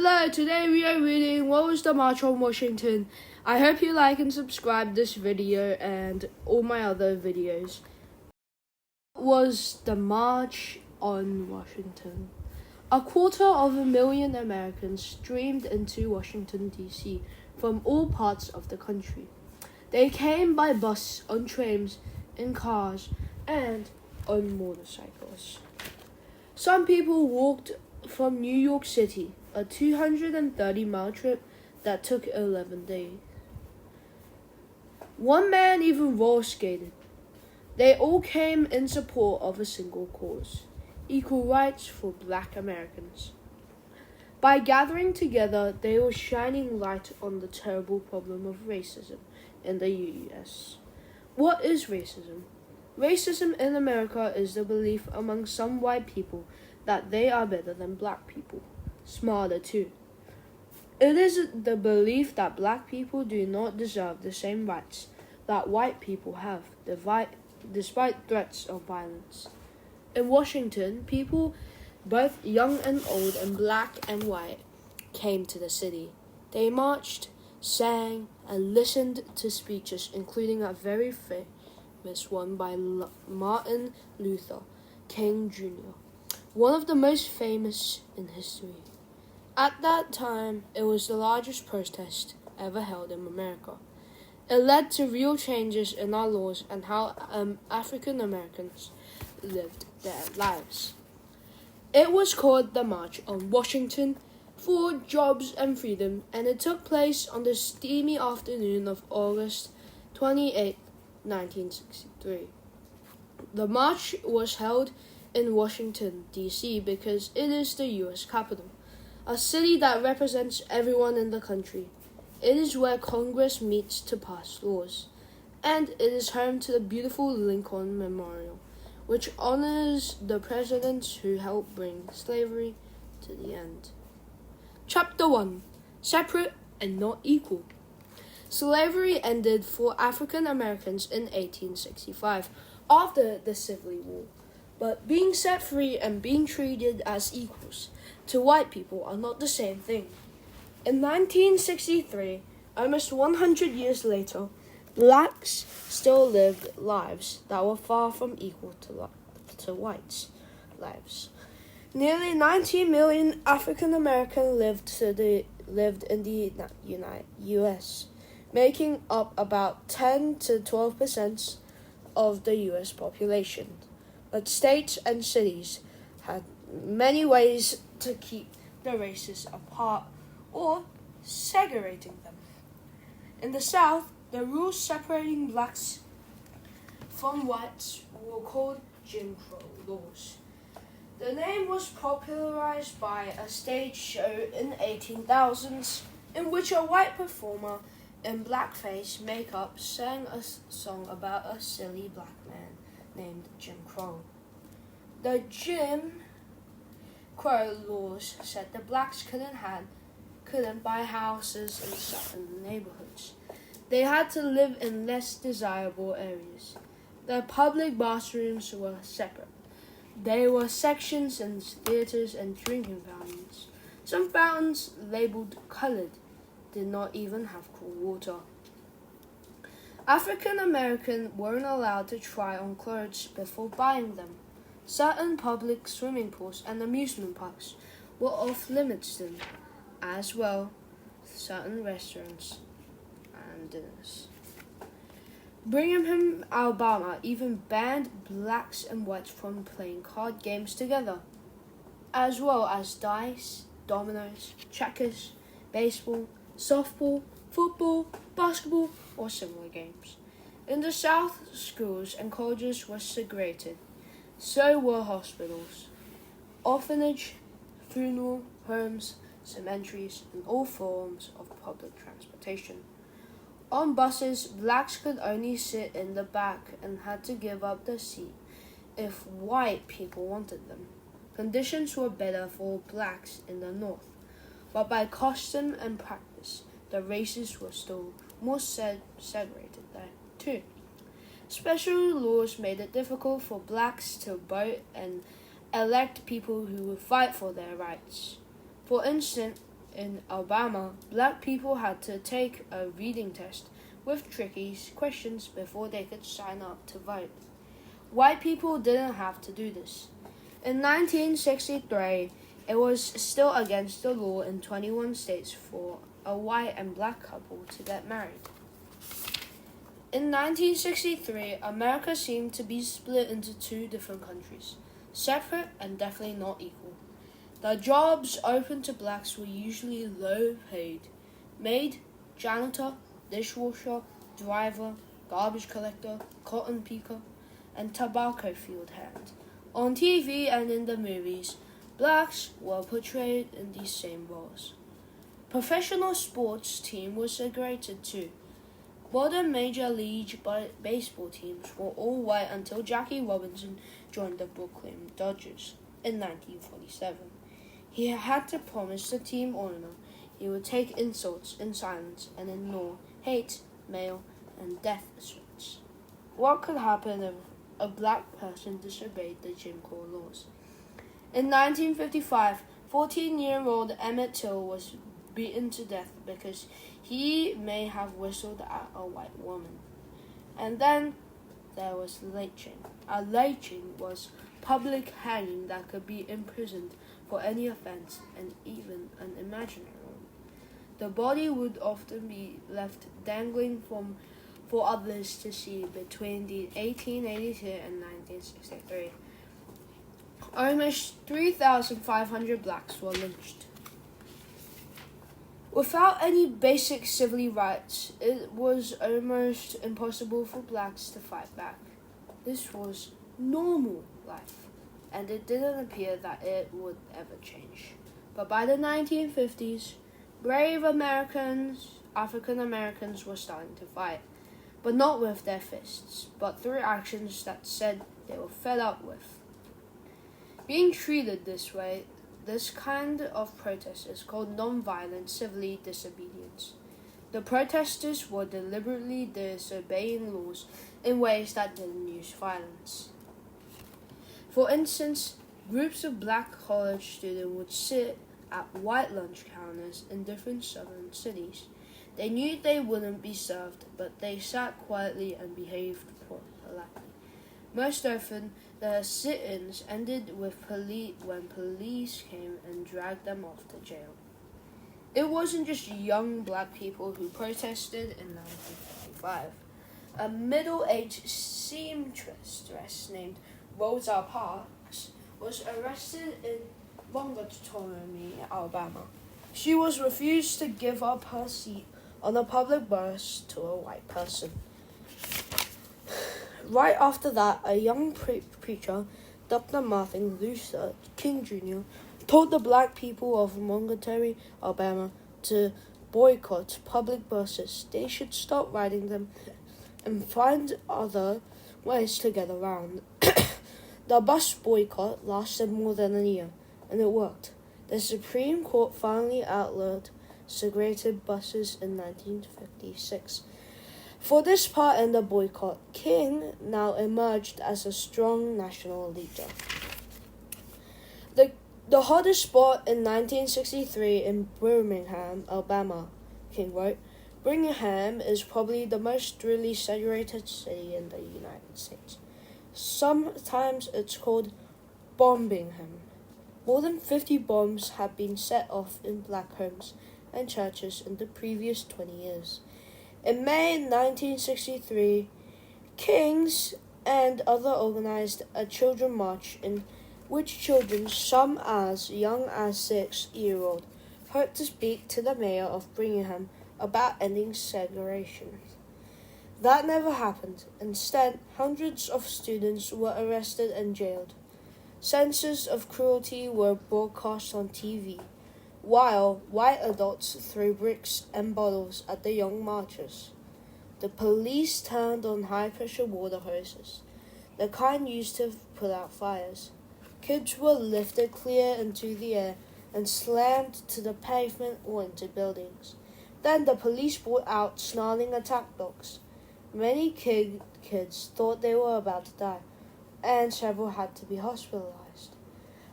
Hello, today we are reading What Was the March on Washington? I hope you like and subscribe this video and all my other videos. What was the March on Washington? 250,000 Americans streamed into Washington, D.C. from all parts of the country. They came by bus, on trains, in cars, and on motorcycles. Some people walked from New York City, a 230-mile trip that took 11 days. One man even roller skated. They all came in support of a single cause: equal rights for Black Americans. By gathering together, they were shining light on the terrible problem of racism in the U.S. What is racism? Racism in America is the belief among some white people that they are better than Black people, smarter too. It is the belief that Black people do not deserve the same rights that white people have, despite threats of violence. In Washington, people, both young and old and Black and white, came to the city. They marched, sang, and listened to speeches, including a very famous one by Martin Luther King Jr., one of the most famous in history. At that time, it was the largest protest ever held in America. It led to real changes in our laws and how African Americans lived their lives. It was called the March on Washington for Jobs and Freedom, and it took place on the steamy afternoon of August 28, 1963. The march was held in Washington, D.C. because it is the U.S. capital, a city that represents everyone in the country. It is where Congress meets to pass laws, and it is home to the beautiful Lincoln Memorial, which honors the presidents who helped bring slavery to the end. Chapter 1. Separate and Not Equal. Slavery ended for African Americans in 1865 after the Civil War, but being set free and being treated as equals to white people are not the same thing. In 1963, almost 100 years later, Blacks still lived lives that were far from equal to whites' lives. Nearly 19 million African Americans lived in the U.S., making up about 10 to 12% of the U.S. population. But states and cities had many ways to keep the races apart or segregating them. In the South, the rules separating Blacks from whites were called Jim Crow laws. The name was popularized by a stage show in the 1800s in which a white performer in blackface makeup sang a song about a silly black man named Jim Crow. The Jim Crow laws said the Blacks couldn't buy houses in certain neighborhoods. They had to live in less desirable areas. The public bathrooms were separate. There were sections in theaters and drinking fountains. Some fountains, labeled colored, did not even have cool water. African Americans weren't allowed to try on clothes before buying them. Certain public swimming pools and amusement parks were off limits to them, as well as certain restaurants and dinners. Birmingham, Alabama even banned Blacks and whites from playing card games together, as well as dice, dominoes, checkers, baseball, softball, football, basketball, or similar games. In the South, schools and colleges were segregated. So were hospitals, orphanage, funeral homes, cemeteries, and all forms of public transportation. On buses, Blacks could only sit in the back and had to give up their seat if white people wanted them. Conditions were better for Blacks in the North, but by custom and practice, the races were still more segregated there too. Special laws made it difficult for Blacks to vote and elect people who would fight for their rights. For instance, In Alabama, black people had to take a reading test with tricky questions before they could sign up to vote. White people didn't have to do this. In 1963, it was still against the law in 21 states for a white and black couple to get married. In 1963, America seemed to be split into two different countries, separate and definitely not equal. The jobs open to blacks were usually low paid: maid, janitor, dishwasher, driver, garbage collector, cotton picker, and tobacco field hand. On TV and in the movies, blacks were portrayed in these same roles. Professional sports team was segregated too. Modern Major League Baseball teams were all white until Jackie Robinson joined the Brooklyn Dodgers in 1947. He had to promise the team owner he would take insults in silence and ignore hate, mail, and death threats. What could happen if a black person disobeyed the Jim Crow laws? In 1955, 14-year-old Emmett Till was beaten to death because he may have whistled at a white woman. And then there was lynching. A lynching was public hanging that could be imprisoned for any offense, and even an imaginary one. The body would often be left dangling for others to see between the 1882 and 1963. Almost 3,500 blacks were lynched. Without any basic civil rights, it was almost impossible for blacks to fight back. This was normal life, and it didn't appear that it would ever change. But by the 1950s, brave African Americans were starting to fight, but not with their fists, but through actions that said they were fed up with being treated this way. This kind of protest is called nonviolent civil disobedience. The protesters were deliberately disobeying laws in ways that didn't use violence. For instance, groups of black college students would sit at white lunch counters in different southern cities. They knew they wouldn't be served, but they sat quietly and behaved politely. Most often, the sit-ins ended with when police came and dragged them off to jail. It wasn't just young black people who protested in 1955. A middle-aged seamstress named Rosa Parks was arrested in Montgomery, Alabama. She was refused to give up her seat on a public bus to a white person. Right after that, a young preacher, Dr. Martin Luther King Jr., told the black people of Montgomery, Alabama, to boycott public buses. They should stop riding them and find other ways to get around. The bus boycott lasted more than a year, and it worked. The Supreme Court finally outlawed segregated buses in 1956. For this part in the boycott, King now emerged as a strong national leader. The hottest spot in 1963 in Birmingham, Alabama, King wrote, "Birmingham is probably the most truly segregated city in the United States. Sometimes it's called Bombingham. More than 50 bombs have been set off in black homes and churches in the previous 20 years. In May 1963, Kings and others organized a children's march in which children, some as young as 6-year-old, hoped to speak to the mayor of Birmingham about ending segregation. That never happened. Instead, hundreds of students were arrested and jailed. Sentences of cruelty were broadcast on TV, while white adults threw bricks and bottles at the young marchers. The police turned on high-pressure water hoses, the kind used to put out fires. Kids were lifted clear into the air and slammed to the pavement or into buildings. Then the police brought out snarling attack dogs. Many kids thought they were about to die, and several had to be hospitalized.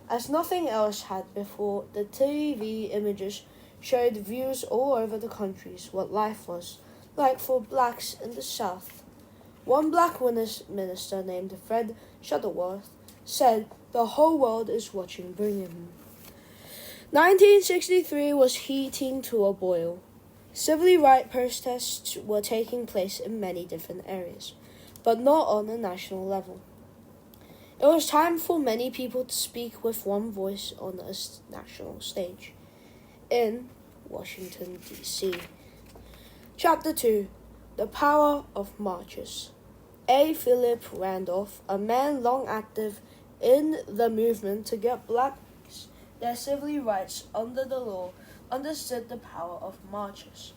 As nothing else had before, the TV images showed views all over the countries what life was like for blacks in the South. One black minister named Fred Shuttleworth said, "The whole world is watching Birmingham." 1963 was heating to a boil. Civil rights protests were taking place in many different areas, but not on a national level. It was time for many people to speak with one voice on a national stage. In Washington, D.C. Chapter 2. The Power of Marches. A. Philip Randolph, a man long active in the movement to get blacks their civil rights under the law, understood the power of marches.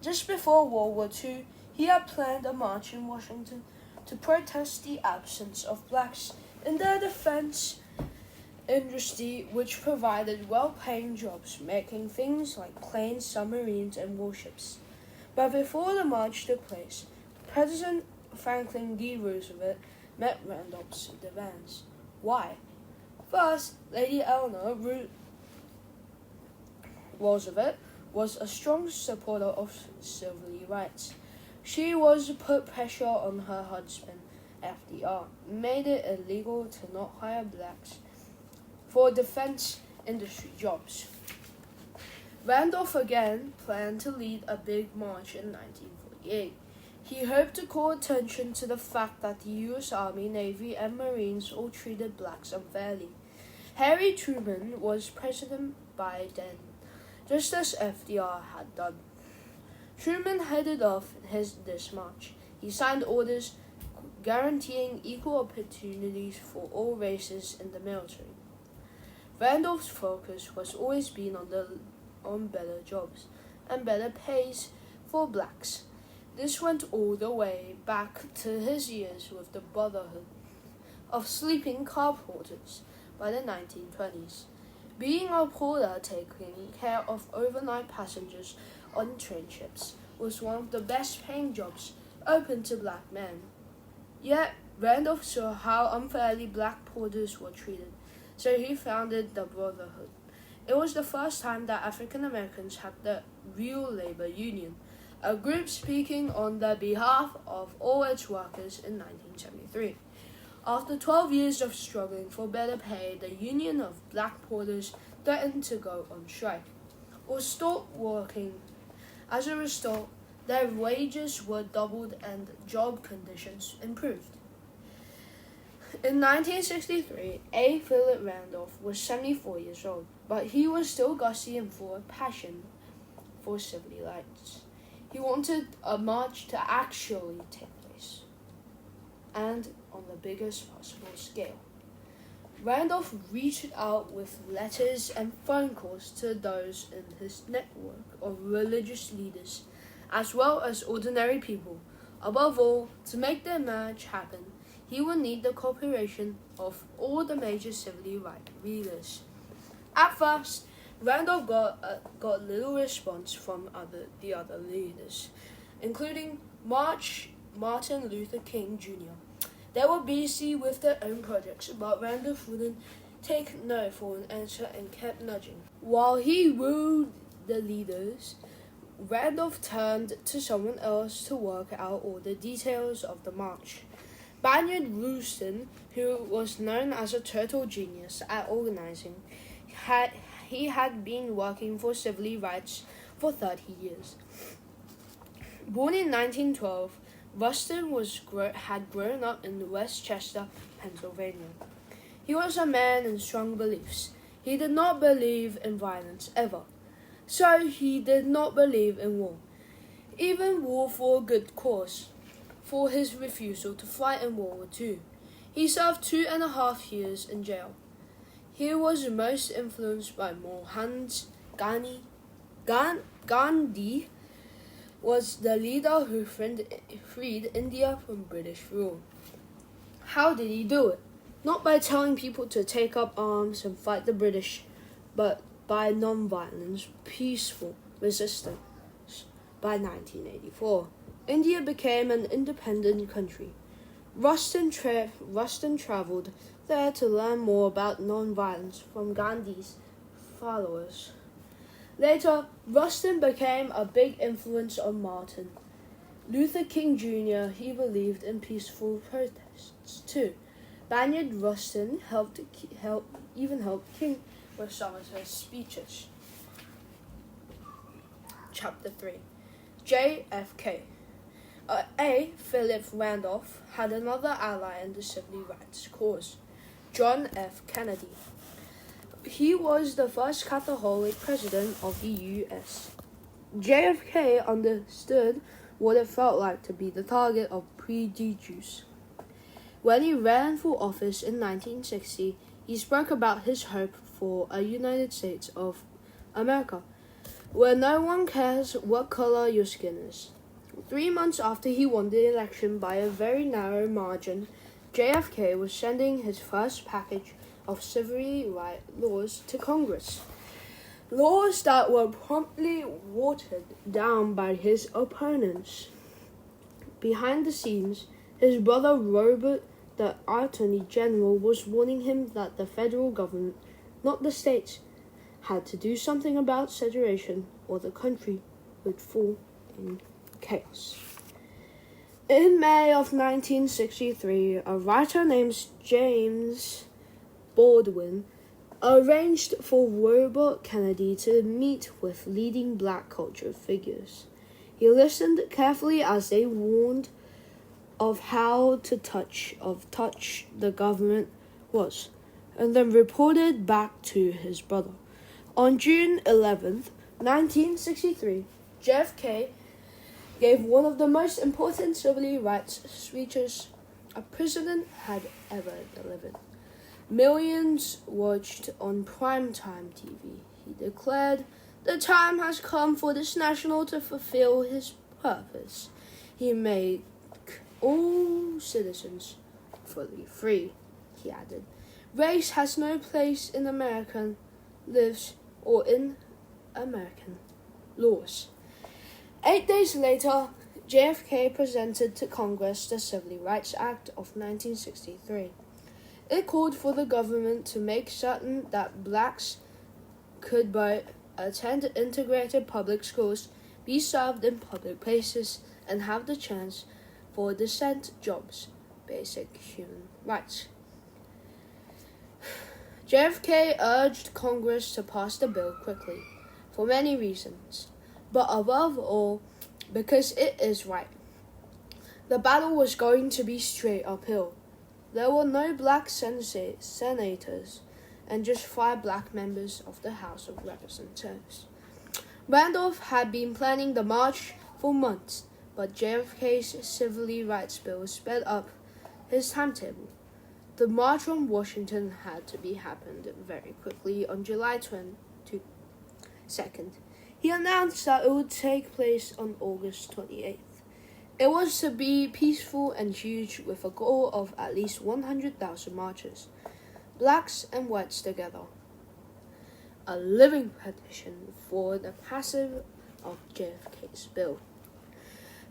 Just before World War II, he had planned a march in Washington to protest the absence of blacks in the defense industry, which provided well-paying jobs making things like planes, submarines, and warships. But before the march took place, President Franklin D. Roosevelt met Randolph's demands. Why? First, Lady Eleanor Roosevelt was a strong supporter of civil rights. She was put pressure on her husband, FDR, made it illegal to not hire blacks for defense industry jobs. Randolph again planned to lead a big march in 1948. He hoped to call attention to the fact that the U.S. Army, Navy, and Marines all treated blacks unfairly. Harry Truman was president by then, just as FDR had done. Truman headed off this march. He signed orders guaranteeing equal opportunities for all races in the military. Randolph's focus was always been on better jobs and better pays for blacks. This went all the way back to his years with the Brotherhood of Sleeping Car Porters by the 1920s. Being a porter taking care of overnight passengers on train ships was one of the best paying jobs open to black men. Yet, Randolph saw how unfairly black porters were treated, so he founded the Brotherhood. It was the first time that African Americans had the real labor union, a group speaking on the behalf of all its workers in 1973. After 12 years of struggling for better pay, the Union of Black Porters threatened to go on strike or stop working. As a result, their wages were doubled and job conditions improved. In 1963, A. Philip Randolph was 74 years old, but he was still gusty and full of passion for civil rights. He wanted a march to actually take place, and on the biggest possible scale. Randolph reached out with letters and phone calls to those in his network of religious leaders, as well as ordinary people. Above all, to make the march happen, he would need the cooperation of all the major civil rights leaders. At first, Randolph got little response from the other leaders, including Martin Luther King Jr. They were busy with their own projects, but Randolph wouldn't take no for an answer and kept nudging. While he wooed the leaders, Randolph turned to someone else to work out all the details of the march. Bayard Rustin, who was known as a total genius at organizing, had been working for civil rights for 30 years. Born in 1912, Rustin had grown up in Westchester, Pennsylvania. He was a man in strong beliefs. He did not believe in violence ever, so he did not believe in war, even war for a good cause. For his refusal to fight in World War II, he served 2.5 years in jail. He was most influenced by Mohandas Gandhi. Gandhi was the leader who freed India from British rule. How did he do it? Not by telling people to take up arms and fight the British, but by non-violence, peaceful resistance. By 1984, India became an independent country. Rustin traveled there to learn more about non-violence from Gandhi's followers. Later, Rustin became a big influence on Martin Luther King Jr. He believed in peaceful protests too. Bayard Rustin helped King with some of his speeches. Chapter 3. JFK. Philip Randolph had another ally in the civil rights cause, John F. Kennedy. He was the first Catholic president of the U.S. JFK understood what it felt like to be the target of prejudice. When he ran for office in 1960, he spoke about his hope for a United States of America, where no one cares what color your skin is. 3 months after he won the election by a very narrow margin, JFK was sending his first package of civil rights laws to Congress. Laws that were promptly watered down by his opponents. Behind the scenes, his brother Robert, the Attorney General, was warning him that the federal government, not the states, had to do something about segregation or the country would fall in chaos. In May of 1963, a writer named James Baldwin arranged for Robert Kennedy to meet with leading black culture figures. He listened carefully as they warned of how touch the government was, and then reported back to his brother. On June 11th, 1963, JFK gave one of the most important civil rights speeches a president had ever delivered. Millions watched on primetime TV. He declared, "The time has come for this national to fulfill his purpose. He made all citizens fully free," he added. "Race has no place in American lives or in American laws." 8 days later, JFK presented to Congress the Civil Rights Act of 1963. It called for the government to make certain that blacks could both attend integrated public schools, be served in public places, and have the chance for decent jobs, basic human rights. JFK urged Congress to pass the bill quickly, for many reasons, but above all, because it is right. The battle was going to be straight uphill. There were no black senators and just 5 black members of the House of Representatives. Randolph had been planning the march for months, but JFK's civil rights bill sped up his timetable. The march on Washington had to be happened very quickly on July 22nd. He announced that it would take place on August 28th. It was to be peaceful and huge, with a goal of at least 100,000 marchers, blacks and whites together. A living petition for the passage of JFK's bill.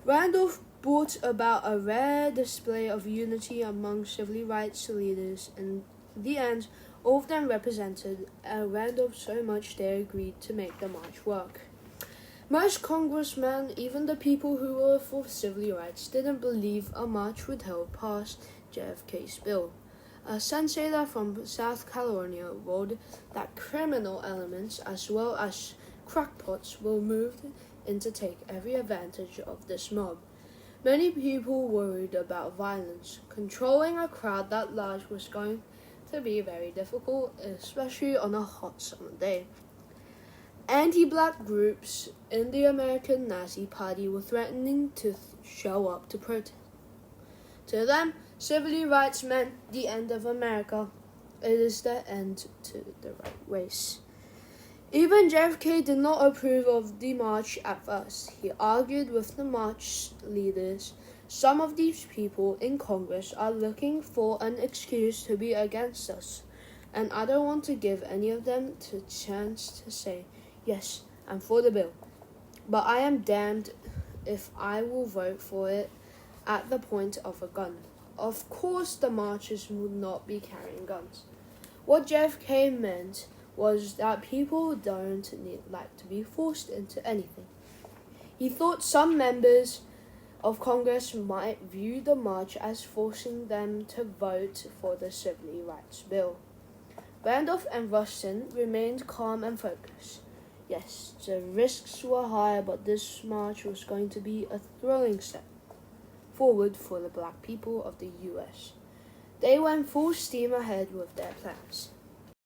Randolph brought about a rare display of unity among civil rights leaders. In the end, all of them represented Randolph so much they agreed to make the march work. Most congressmen, even the people who were for civil rights, didn't believe a march would help pass JFK's bill. A senator from South Carolina wrote that criminal elements as well as crackpots were moved in to take every advantage of this mob. Many people worried about violence. Controlling a crowd that large was going to be very difficult, especially on a hot summer day. Anti-black groups in the American Nazi Party were threatening to show up to protest. To them, civil rights meant the end of America. It is the end to the right race. Even JFK did not approve of the march at first. He argued with the march leaders, "Some of these people in Congress are looking for an excuse to be against us, and I don't want to give any of them the chance to say, 'Yes, I'm for the bill, but I am damned if I will vote for it at the point of a gun.'" Of course, the marchers would not be carrying guns. What JFK meant was that people don't like to be forced into anything. He thought some members of Congress might view the march as forcing them to vote for the Civil Rights Bill. Randolph and Rustin remained calm and focused. Yes, the risks were high, but this march was going to be a thrilling step forward for the black people of the U.S. They went full steam ahead with their plans.